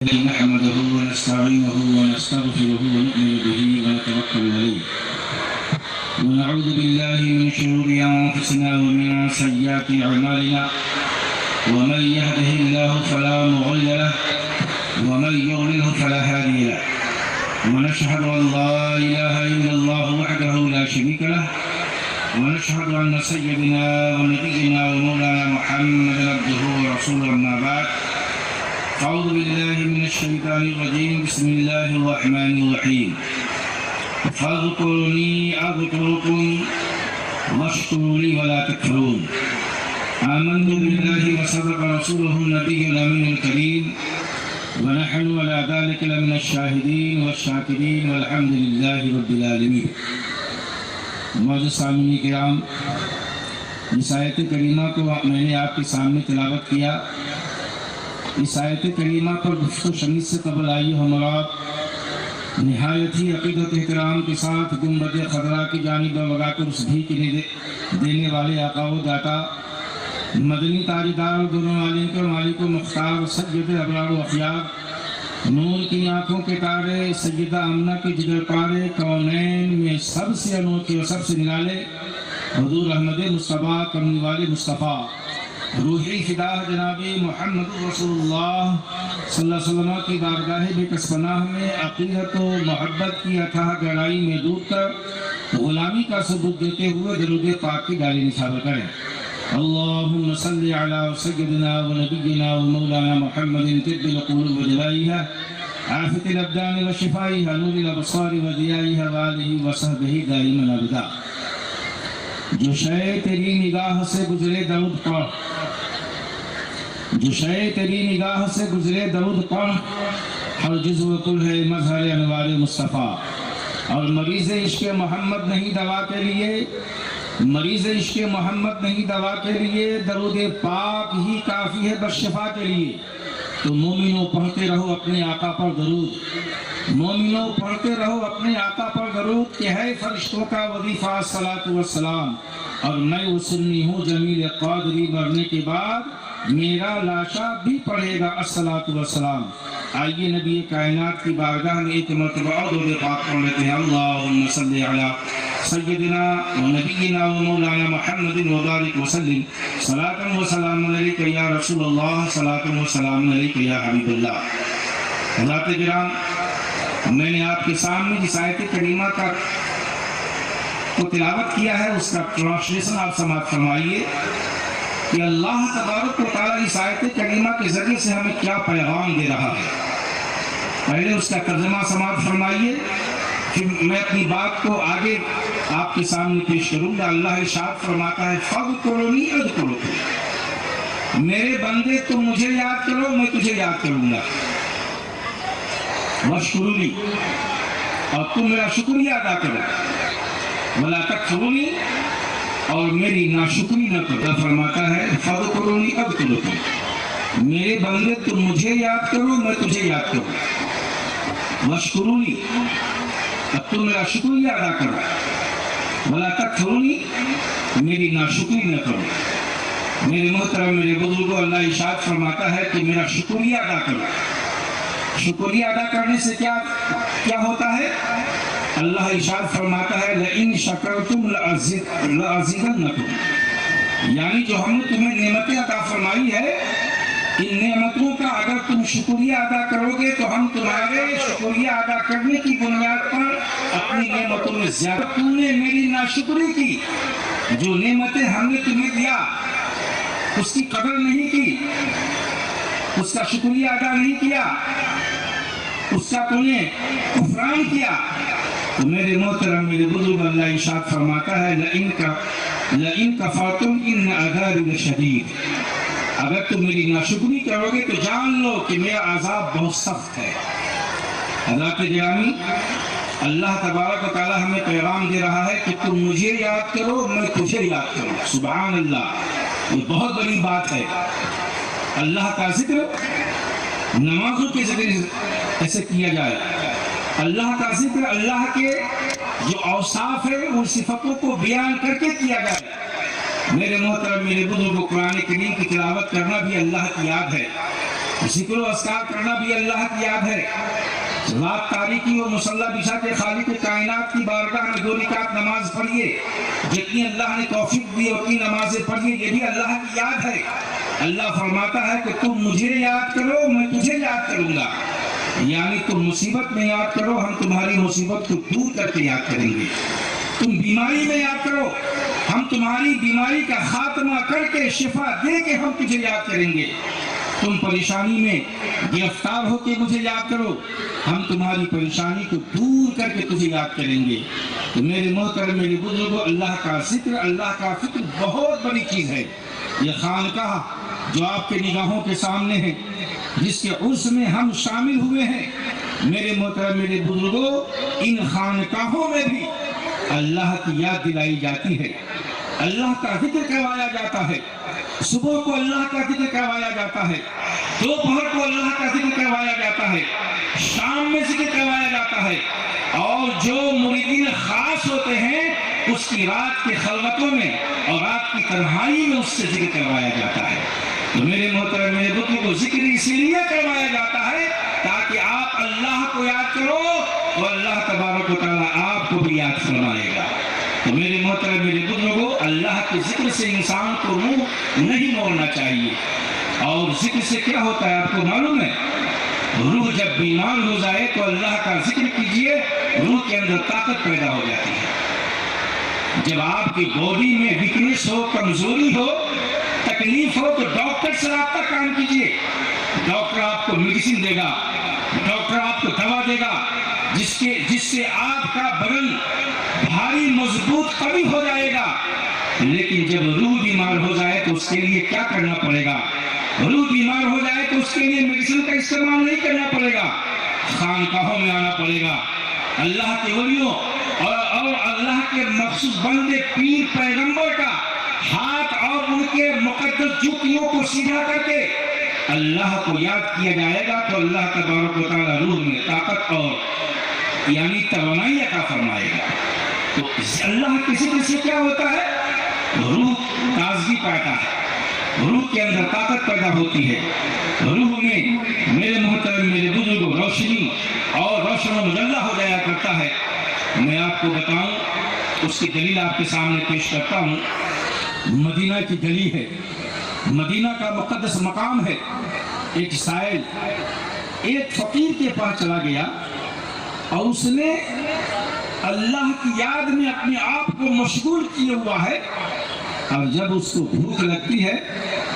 نحمده ونستعينه ونستغفره ونؤمن به ونتوكل عليه ونعوذ بالله من شرور أنفسنا ومن سيئات أعمالنا ومن يهده الله فلا مضل له ومن يضلله فلا هادي له ونشهد أن لا إله إلا الله وحده لا شريك له ونشهد أن سيدنا ونبينا ومولانا محمدا عبده ورسوله أما بعد أعوذ بالله من الشيطان الرجيم بسم الله الرحمن الرحيم فاذكروني أذكركم واشكروا لي ولا تكفرون آمنت بالله وصدق رسوله النبي الأمين الكريم ونحن على ذلك لمن الشاهدين والشاكرين والحمد لله رب العالمين معزز سامعین کرام، اس آیت کریمہ کو میں نے آپ کے سامنے تلاوت کیا۔ اس آیت کریمہ پر گفت و شنید سے قبل آئی حضرات نہایت ہی عقیدت احترام کے ساتھ گنبد خضرا کی جانب لگا کر اس بھی دینے والے آقا و داتا مدنی تاجدار دونوں عالم کے مالک و مختار سید ابرار و اخیار نور کی آنکھوں کے تارے سیدہ آمنہ کے جگر پارے کونین میں سب سے انوکھے اور سب سے نرالے حضور احمد مصطفیٰ کملی والے مصطفیٰ روحی فدا جناب محمد رسول اللہ صلی اللہ علیہ وسلم کی بارگاہ بے کس پناہ میں عقیدت و محبت کی اتھاہ گہرائی میں ڈوب کر غلامی کا ثبوت دیتے ہوئے درود پاک کی ڈالی نثار کریں۔ اللہم صلی علی سیدنا و نبینا و مولانا محمد طب القلوب و دلائیہا عافیت الابدان و شفائیہا نور الابصار و ضیائیہا وآلہ و صحبہ دائما ابدا۔ جو شے تیری نگاہ سے گزرے درود پڑھ، جو شے تیری نگاہ سے گزرے درود پڑھ، ہر جزو کل ہے مظہر انوار مصطفیٰ۔ اور مریض عشق محمد نہیں دوا کے لیے، مریض عشق محمد نہیں دوا کے لیے، درود پاک ہی کافی ہے بس شفا کے لیے۔ تو مومنوں پڑھتے رہو اپنے آقا پر درود، مومنوں پڑھتے رہو اپنے آقا پر درود کہ ہے فرشتوں کا وظیفہ صلاۃ والسلام، اور میں وہ سنی ہوں جمیل قادری مرنے کے بعد میرا لاشا بھی پڑھے گا الصلاۃ والسلام۔ آئیے نبی کائنات کی بارگاہ میں ایک مرتبہ اور درود پاک پڑھ لیتے ہیں۔ اللہم صلی علی سیدنا و نبینا و مولانا محمد وبارک وسلم صلاۃ و سلام علیک یا رسول اللہ، صلاۃ و سلام علیک یا حبیب اللہ۔ حضرات کرام، میں نے آپ کے سامنے جس آیت کریمہ کا کو تلاوت کیا ہے اس کا ٹرانسلیشن آپ سماعت فرمائیے کہ اللہ تبارک و تعالیٰ اس آیت کریمہ کے ذریعے سے ہمیں کیا پیغام دے رہا ہے۔ پہلے اس کا ترجمہ سماعت فرمائیے، پھر میں اپنی بات کو آگے آپ کے سامنے پیش کروں گا۔ اللہ ارشاد فرماتا ہے فاذکرونی اذکرکم، میرے بندے تم مجھے یاد کرو میں تجھے یاد کروں گا، واشکرونی، اور تم میرا شکریہ ادا کرو، ولا تکفرونی، اور میری ناشکری نہ کرو۔ فرماتا ہے فاذکرونی اذکرکم، میرے بندے تم مجھے یاد کرو میں تجھے یاد کروں، واشکرونی، اب تم میرا شکریہ ادا کرو، ولا تکفرونی، میری ناشکری نہ کرو۔ میرے محترم میرے بزرگوں، اللہ ارشاد فرماتا ہے کہ میرا شکریہ ادا کرو۔ شکریہ ادا کرنے سے کیا ہوتا ہے؟ اللہ ارشاد فرماتا ہے لئن شکرتم لأزیدنکم، یعنی جو ہم نے تمہیں نعمتیں عطا فرمائی ہے، ان نعمتوں کا اگر تم شکریہ ادا کرو گے تو ہم تمہارے شکریہ ادا کرنے کی بنیاد پر اپنی نعمتوں میں زیادہ۔ تم نے میری ناشکری کی، جو نعمتیں ہم نے تمہیں دیا اس کی قدر نہیں کی، اس کا شکریہ ادا نہیں کیا، اس کا تم نے کفران کیا، تو میرے محترم میرے بزرگ اللہ ارشاد فرماتا ہے لئن کفرتم ان عذابی لشدید، اگر تم میری ناشکری کرو گے تو جان لو کہ میرا عذاب بہت سخت ہے۔ حضرات گرامی، اللہ تبارک و تعالی ہمیں پیغام دے رہا ہے کہ تم مجھے یاد کرو میں تجھے یاد کروں۔ سبحان اللہ، یہ بہت بڑی بات ہے۔ اللہ کا ذکر نمازوں کے ذریعے ایسے کیا جائے، اللہ کا ذکر اللہ کے جو اوصاف ہے ان صفتوں کو بیان کر کے کیا جائے۔ میرے محترم میرے بزرگوں، قرآن کریم کی تلاوت کرنا بھی اللہ کی یاد ہے۔ ذکر و اذکار کرنا بھی اللہ کی یاد ہے. رات تاریکی اور مصلی بچھا کے خالق کائنات کی بارگاہ میں 2 رکعت نماز پڑھیے. جتنی اللہ نے توفیق دی اتنی نمازیں پڑھیے، یہ بھی اللہ کی یاد ہے. اللہ فرماتا ہے کہ تم مجھے یاد کرو، میں تجھے یاد کروں گا. یعنی تم مصیبت میں یاد کرو، ہم تمہاری مصیبت کو دور کر کے یاد کریں گے. تم بیماری میں یاد کرو، ہم تمہاری بیماری کا خاتمہ کر کے شفا دے کے ہم تجھے یاد کریں گے. تم پریشانی میں گرفتار ہو کے مجھے یاد کرو، ہم تمہاری پریشانی کو دور کر کے تجھے یاد کریں گے. تو میرے محترم میرے بزرگوں، اللہ کا ذکر، اللہ کا فکر بہت بڑی چیز ہے. یہ خانقاہ جو آپ کے نگاہوں کے سامنے ہے، جس کے عرس میں ہم شامل ہوئے ہیں، میرے محترم میرے بزرگوں، ان خانقاہوں میں بھی اللہ کی یاد دلائی جاتی ہے، اللہ کا ذکر کروایا جاتا ہے. صبح کو اللہ کا ذکر کروایا جاتا ہے، دوپہر کو اللہ کا ذکر کروایا جاتا ہے، شام میں ذکر کروایا جاتا ہے. اور جو مریدین خاص ہوتے ہیں اس کی رات کے خلوتوں میں اور رات کی تنہائی میں اس سے ذکر کروایا جاتا ہے. تو میرے محترم میرے بزرگوں کو ذکر اسی لیے کروایا جاتا ہے تاکہ آپ اللہ کو یاد کرو اور اللہ تبارک و تعالیٰ آپ کو بھی یاد فرمائے گا. تو میرے محترم میرے بزرگوں، اللہ کے ذکر سے انسان کو روح نہیں موڑنا چاہیے. اور ذکر سے کیا ہوتا ہے آپ کو معلوم ہے؟ روح جب بیمار ہو جائے تو اللہ کا ذکر کیجئے، روح کے اندر طاقت پیدا ہو جاتی ہے. جب آپ کی باڈی میں ویکنس ہو، کمزوری ہو، تکلیف ہو تو ڈاکٹر سے رابطہ قائم کیجئے. ڈاکٹر آپ کو میڈیسن دے گا، ڈاکٹر آپ کو دوا دے گا جس سے آپ کا بدن بھاری مضبوط قوی ہو جائے گا. لیکن جب روح بیمار ہو جائے تو اس کے لیے کیا کرنا پڑے گا؟ روح بیمار ہو جائے تو اس کے لیے میڈیسن کا استعمال نہیں کرنا پڑے گا، خانقاہوں میں آنا پڑے گا. اللہ کے ولیوں اور اللہ کے مخصوص بندے پیر پیغمبر کا ہاتھ اور ان کے مقدس جوتیوں کو سیدھا کر کے اللہ کو یاد کیا جائے گا تو اللہ تبارک و تعالیٰ روح میں طاقت اور یعنی توانائی عطا فرمائے گا. تو اللہ کسی سے کیا ہوتا ہے؟ روح تازگی پاتا ہے، روح کے اندر طاقت پیدا ہوتی ہے، روح میں میرے محترم میرے بزرگوں روشنی اور روشن و مجلہ ہو جایا کرتا ہے. میں آپ کو بتاؤں، اس کی دلیل آپ کے سامنے پیش کرتا ہوں. مدینہ کی گلی ہے، مدینہ کا مقدس مقام ہے. ایک سائل ایک فقیر کے پاس چلا گیا اور اس نے اللہ کی یاد میں اپنے آپ کو مشغول کیے ہوا ہے، اور جب اس کو بھوک لگتی ہے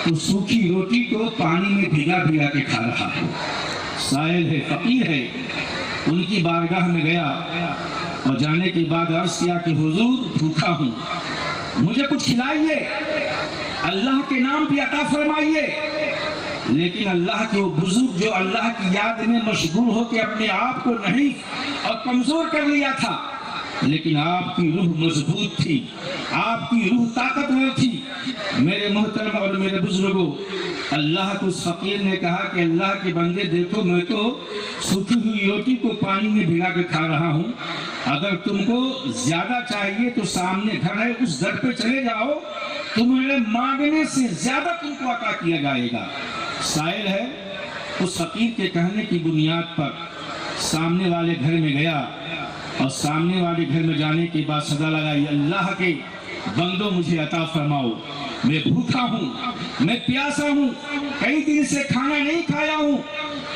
تو سوکھی روٹی کو پانی میں بھگا بھگا کے کھا رہا ہے. سائل ہے، فقیر ہے. ان کی بارگاہ میں گیا اور جانے کے بعد عرض کیا کہ حضور بھوکا ہوں، مجھے کچھ کھلائیے، اللہ کے نام پہ عطا فرمائیے. لیکن اللہ کے وہ بزرگ جو اللہ کی یاد میں مشغول ہو کے اپنے آپ کو نہیں اور کمزور کر لیا تھا، لیکن آپ کی روح مضبوط تھی، آپ کی روح طاقتور تھی. میرے محترم اور میرے بزرگوں، اللہ کو اس فقیر نے کہا کہ اللہ کے بندے دیکھو، میں تو سوکھی ہوئی روٹی کو پانی میں بھگا کے کھا رہا ہوں، اگر تم کو زیادہ چاہیے تو سامنے گھر ہے، اس گھر پہ چلے جاؤ، تمہیں مانگنے سے زیادہ تم کو عطا کیا جائے گا. سائل ہے، اس فقیر کے کہنے کی بنیاد پر سامنے والے گھر میں گیا اور سامنے والے گھر میں جانے کے بعد صدا لگائی، اللہ کے بندوں مجھے عطا فرماؤ، میں بھوکا ہوں، میں پیاسا ہوں، کئی دن سے کھانا نہیں کھایا ہوں.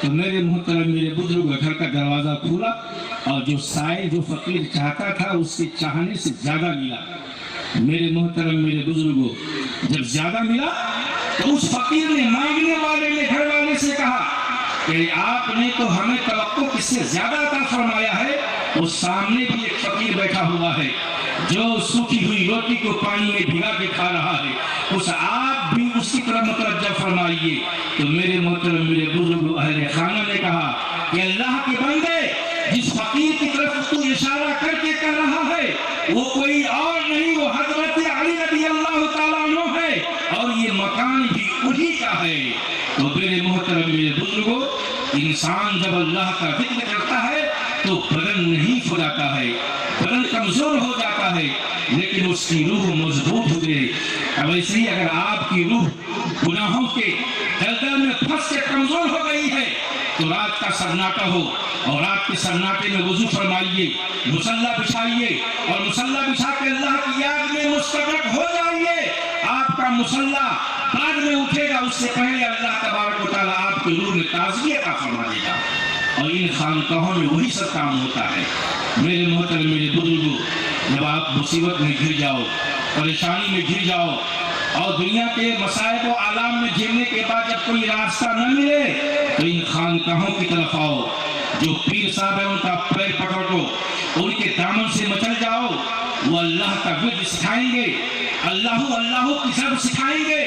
تو میرے محترم میرے بزرگ گھر کا دروازہ کھولا اور جو سائل جو فقیر چاہتا تھا اس کے چاہنے سے زیادہ ملا. میرے محترم میرے بزرگوں، جب زیادہ ملا تو اس فقیر نے مانگنے والے نے گھر والے سے کہا کہ آپ نے تو ہمیں توقع کس سے زیادہ عطا فرمایا ہے. اس سامنے بھی ایک فقیر بیٹھا ہوا ہے جو سوکھی ہوئی روٹی کو پانی میں بھگا کے کھا رہا ہے، اس آپ بھی اس کی طرف متوجہ فرمائیے. تو میرے محترم میرے بزرگ اہل خانہ نے کہا کہ اللہ کے بندے، جس فقیر کی طرف تو اشارہ کر کے کہہ رہا ہے وہ کوئی اور نہیں، وہ حضرت علی رضی اللہ تعالیٰ عنہ ہے، اور یہ مکان بھی انہی کا ہے. تو میرے محترم میرے بزرگوں، انسان جب اللہ کا ذکر کرتا ہے تو بدن نہیں پھلاتا ہے، بدن کمزور ہو جاتا ہے، لیکن اس کی روح مضبوط ہو گئی۔ اب ایسے ہی اگر آپ کی روح گناہوں کے دلدل میں پھنس کے کمزور ہو گئی ہے تو رات کا سناٹا ہو اور رات کے سناٹے میں وضو فرمائیے، مصلی بچھائیے اور مصلی بچھا کے اللہ کی یاد میں مستغرق ہو جائیے۔ آپ کا مصلی بعد میں اٹھے گا، اس سے پہلے اللہ تبارک و تعالیٰ آپ کی روح میں تازگی عطا فرما دے گا، اور ان خانقاہوں میں وہی سب کام ہوتا ہے۔ میرے محترم، میرے بزرگوں، جب آپ مصیبت میں گر جاؤ، پریشانی میں گر جاؤ اور دنیا کے مصائب و آلام میں گرنے کے بعد جب کوئی راستہ نہ ملے تو ان خانقاہوں کی طرف آؤ۔ جو پیر صاحب ہیں ان کا پیر پکڑ دو، ان کے دامن سے مچل جاؤ، وہ اللہ کا ورد سکھائیں گے، اللہ کی ضرب سکھائیں گے۔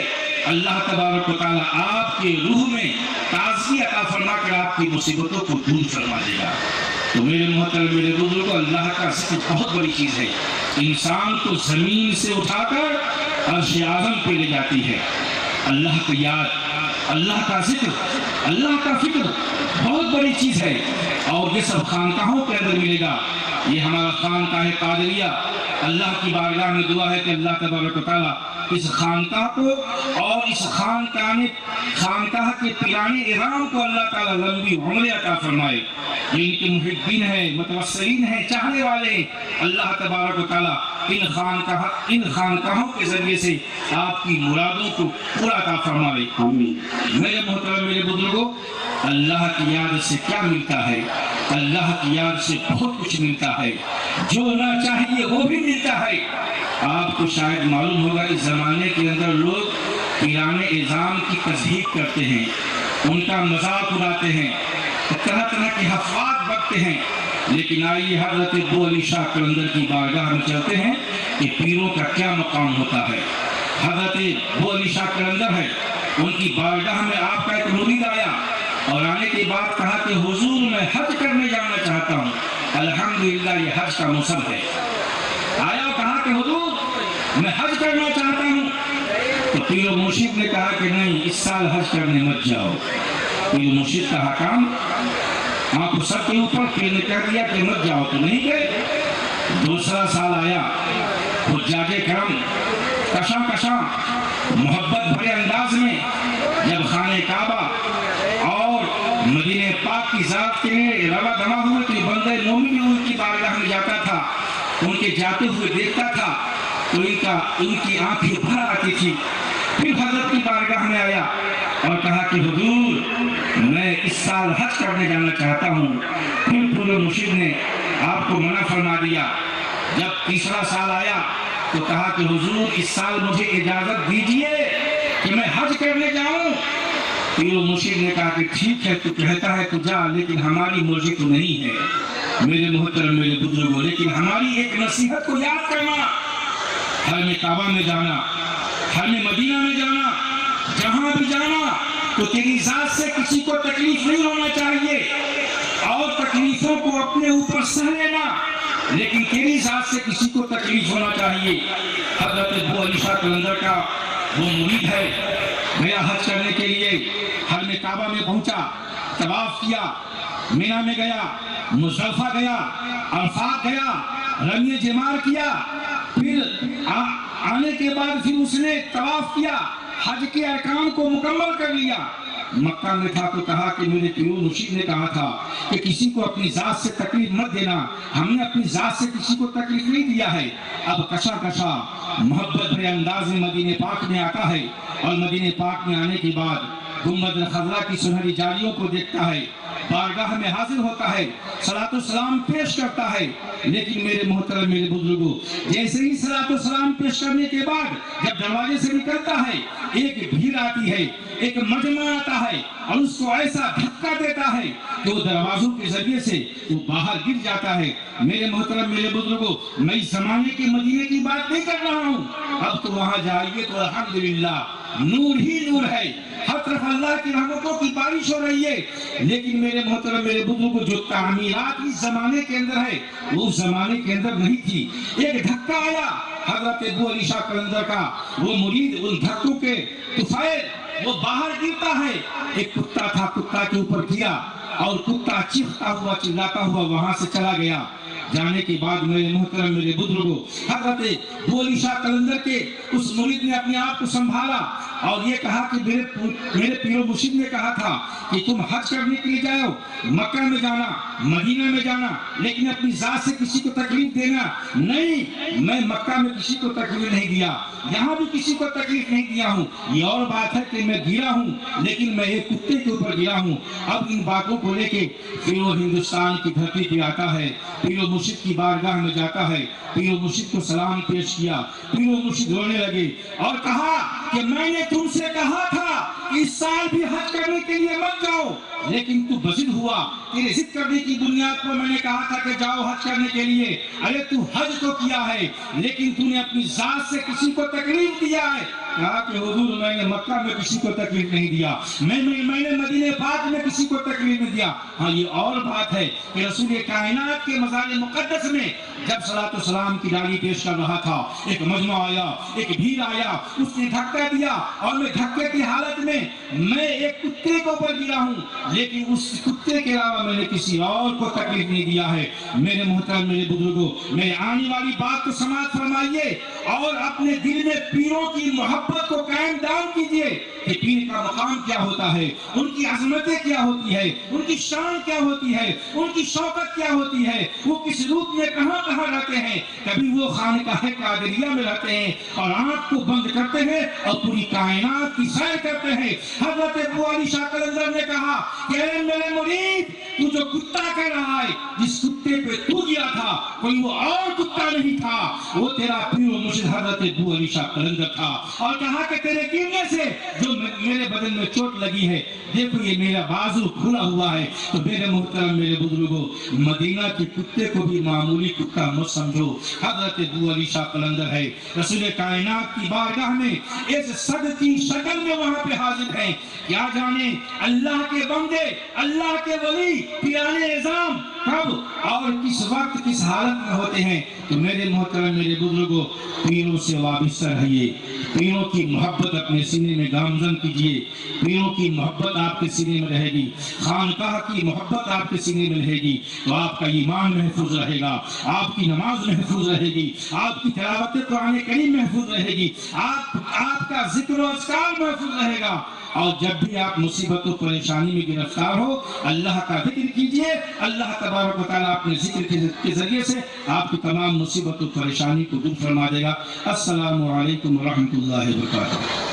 اللہ تبارک و تعالیٰ آپ کے روح میں تازگی عطا فرما کر آپ کی مصیبتوں کو دور فرما دے گا۔ تو میرے محترم، میرے بزرگوں، اللہ کا ذکر بہت بڑی چیز ہے، انسان کو زمین سے اٹھا کر عرش اعظم پہ لے جاتی ہے۔ اللہ کی یاد، اللہ کا ذکر، اللہ کا فکر بہت بڑی چیز ہے، اور یہ سب خانقاہوں کے اندر ملے گا۔ یہ ہمارا خانقاہ قادریہ، اللہ کی بارگاہ میں دعا ہے کہ اللہ تبارک و تعالیٰ اس خانقاہ کو اور اس خانقاہ کے پیرانے اعظام کو اللہ تعالیٰ لمبی عمر عطا فرمائے۔ جو ان کے محبین ہیں، متوسلین ہیں، چاہنے والے ہیں، اللہ تبارک و تعالیٰ ان خانقاہوں کے ذریعے سے آپ کی مرادوں کو پورا عطا فرمائے۔ آمین۔ میرے محترم، میرے بزرگوں، اللہ کی یاد سے کیا ملتا ہے؟ اللہ کی یاد سے بہت کچھ ملتا ہے، جو نہ چاہیے وہ بھی ملتا ہے۔ آپ کو شاید معلوم ہوگا اس زمانے کے اندر لوگ پیرانے اعظام کی تذہیب کرتے ہیں، ان کا مذاق اڑاتے ہیں، طرح طرح کے افواہ بکتے ہیں، لیکن آئیے حضرت ابو علی شاہ قلندر کی بارگاہ میں چلتے ہیں کہ پیروں کا کیا مقام ہوتا ہے۔ حضرت ابو علی شاہ قلندر ہے، ان کی بارگاہ میں آپ کا ایک مرید آیا اور آنے کے بعد کہا کہ حضور میں حج کرنے جانا چاہتا ہوں، الحمدللہ یہ حج کا موسم ہے۔ آیا اور کہا کہ حضور میں حج کرنا چاہتا ہوں، تو پیر و مرشد نے کہا کہ نہیں، اس سال حج کرنے مت جاؤ۔ پیر و مرشد کا حکام آنکھ سر کے اوپر، پیر نے کہہ دیا کہ مت جاؤ، تو نہیں گئے۔ دوسرا سال آیا، حجاج کرم کشاں محبت بھرے انداز میں جب خانہ کعبہ اور مدینہ پاک کی ذات کے لیے روا دما ہوئے تو بندہ مومن ان کی بارگاہ میں جاتا تھا، ان کے جاتے ہوئے دیکھتا تھا تو ان کی آنکھیں بھر آتی تھی۔ پھر حضرت کی بارگاہ میں آیا اور کہا کہ حضور میں اس سال حج کرنے جانا چاہتا ہوں۔ پھر پورے مرشد نے آپ کو منع فرما دیا۔ جب تیسرا سال آیا تو کہا کہ حضور اس سال مجھے اجازت دیجئے کہ میں حج کرنے جاؤں۔ پیر و مرشد نے کہا کہ ٹھیک ہے، تو کہتا ہے تو جا، لیکن ہماری مرضی تو نہیں ہے۔ میرے محترم، میرے بزرگوں، لیکن ہماری ایک نصیحت کو یاد کرنا، حرم کعبہ میں جانا، حرم مدینہ میں جانا، جہاں بھی جانا تو تیری ذات سے کسی کو تکلیف نہیں ہونا چاہیے، اور تکلیفوں کو اپنے اوپر سہ لینا، لیکن تیری ذات سے کسی کو تکلیف ہونا چاہیے۔ حضرت ابو علی شاہ قلندر کا وہ مرید ہے، گیا حج کرنے کے لیے، حرم کعبہ میں پہنچا، طواف کیا، مینا میں گیا، مزدلفہ گیا، عرفات گیا، رمی جمار کیا، پھر آنے کے بعد پھر اس نے طواف کیا، حج کے ارکان کو مکمل کر لیا۔ مکہ میں تھا تو کہا کہ میرے پیر و مرشد نے کہا تھا کہ کسی کو اپنی ذات سے تکلیف مت دینا، ہم نے اپنی ذات سے کسی کو تکلیف نہیں دیا ہے۔ اب کشا محبت بھرے انداز میں مدینہ پاک میں آتا ہے، اور مدینہ پاک میں آنے کے بعد گنبد خضرا کی سنہری جالیوں کو دیکھتا ہے، بارگاہ میں حاضر ہوتا ہے، صلاۃ و سلام پیش کرتا ہے۔ لیکن میرے محترم، میرے بزرگوں، جیسے ہی صلاۃ و سلام پیش کرنے کے بعد جب دروازے سے نکلتا ہے، ایک بھیڑ آتی ہے، ایک مجمع آتا ہے، اور اس کو ایسا دھکا دیتا ہے کہ وہ دروازوں کے ذریعے سے وہ باہر گر جاتا ہے۔ میرے محترم، میرے بزرگوں، میں اس زمانے کے مدینے کی بات نہیں کر رہا ہوں، اب تو وہاں جائیے تو الحمدللہ نور ہی نور ہے، ہر طرف اللہ کی رحمتوں کی بارش ہو رہی ہے۔ لیکن میرے محترم، میرے بزرگوں، جو تعمیرات اس زمانے کے اندر ہے وہ اس زمانے کے اندر نہیں تھی۔ ایک دھکا آیا، حضرت ابو علی شاہ قلندر کا وہ مرید ان دھکوں کے طفیل وہ باہر گرتا ہے. ایک کتا تھا, کتا کے اوپر گرا اور کتا چیختا ہوا چلاتا ہوا وہاں سے چلا گیا. جانے کے بعد میرے محترم میرے بزرگوں, حضرت ابو علی شاہ قلندر کے اس مرید نے اپنے آپ کو سنبھالا اور یہ کہا کہ میرے پیر و مرشد نے کہا تھا کہ تم حج کرنے کے لیے جاؤ, مکہ میں جانا, مدینہ میں جانا, لیکن اپنی ذات سے کسی کو تکلیف دینا نہیں. میں مکہ میں کسی کو تکلیف نہیں دیا, یہاں بھی کسی کو تکلیف نہیں دیا ہوں. یہ اور بات ہے کہ میں گرا ہوں, لیکن میں ایک کتے کے اوپر گرا ہوں. اب ان باتوں کو لے کے پھر وہ ہندوستان کی دھرتی پہ آتا ہے, پیر و مرشد کی بارگاہ میں جاتا ہے, پیر و مرشد کو سلام پیش کیا. پیر و مرشد رونے لگے اور کہا کہ میں نے تم سے کہا تھا کہ اس سال بھی حج کرنے کے لیے مت جاؤ, لیکن تو بضد ہوا. تیرے ضد کرنے کی بنیاد پر میں نے کہا تھا کہ جاؤ حج کرنے کے لیے. ارے تو حج تو کیا ہے, لیکن تو نے اپنی ذات سے کسی کو تکلیف دیا ہے. کہا کہ حضور میں نے مکہ میں کسی کو تکلیف نہیں دیا, میں نے مدینہ پاک میں کسی کو تکلیف نہیں دیا. ہاں یہ اور بات ہے کہ رسول کائنات کے مزار مقدس میں جب صلاۃ و سلام کی ڈالی پیش کر رہا تھا, ایک مجمع آیا, ایک بھیڑ آیا, اس نے دھکا دیا اور میں دھکے کی حالت میں ایک کتے کے اوپر گرا ہوں, لیکن اس کتے کے علاوہ میں نے کسی اور کو تکلیف نہیں دیا ہے. میرے محترم میرے بزرگوں, میرے آنے والی بات کو سماعت فرمائیے اور اپنے دل میں پیروں کی محبت کو قائم دام کیجیے کہ پیر کا مقام کیا ہوتا ہے, ان کی عظمتیں کیا ہوتی ہے, ان کی شان کیا ہوتی ہے, ان کی شوکت کیا ہوتی ہے, وہ کس روپ میں کہاں کہاں رہتے ہیں. کبھی وہ خانقاہ قادریہ میں رہتے ہیں اور آنکھ کو بند کرتے ہیں اور پوری کائنات کی سیر کرتے ہیں. حضرت ابو علی شاہ قلندر نے کہا کہ اے میرے مرید, تو جو کتا کہہ رہا ہے, جس کتے پہ تو گیا تھا کوئی وہ اور کتا نہیں تھا, وہ تیرا پیر و مرشد حضرت ابو علی شاہ قلندر تھا. اور کہا کہ تیرے گرنے سے جو میرے بدن میں چوٹ لگی ہے, دیکھو یہ میرا بازو کھلا ہوا ہے. تو میرے محترم میرے بزرگوں, مدینہ کے کتے کو بھی معمولی کتا مت سمجھو, حضرت ابو علی شاہ قلندر ہے. رسول کائنات کی بارگاہ میں اس صد کی شکل میں وہاں پہ حاضر ہیں. کیا جانے اللہ کے بندے, اللہ کے ولی, پیرانے نظام کب اور کس وقت کس حالت میں ہوتے ہیں. تو میرے محترم میرے بزرگوں, پیروں سے وابستہ رہیے, پیروں کی محبت اپنے سینے میں گامزن کیجیے. پیروں کی محبت آپ کے سینے میں رہے گی, خانقاہ کی محبت آپ کے سینے میں رہے گی, تو آپ کا ایمان محفوظ رہے گا, آپ کی نماز محفوظ رہے گی, آپ کی تلاوت قرآن کریم محفوظ رہے گی, آپ کا ذکر و اذکار محفوظ رہے گا. اور جب بھی آپ مصیبت و پریشانی میں گرفتار ہو, اللہ کا ذکر کیجئے. اللہ تبارک و تعالیٰ اپنے ذکر کے ذریعے سے آپ کی تمام مصیبت و پریشانی کو دور فرما دے گا. السلام علیکم ورحمۃ اللہ وبرکاتہ.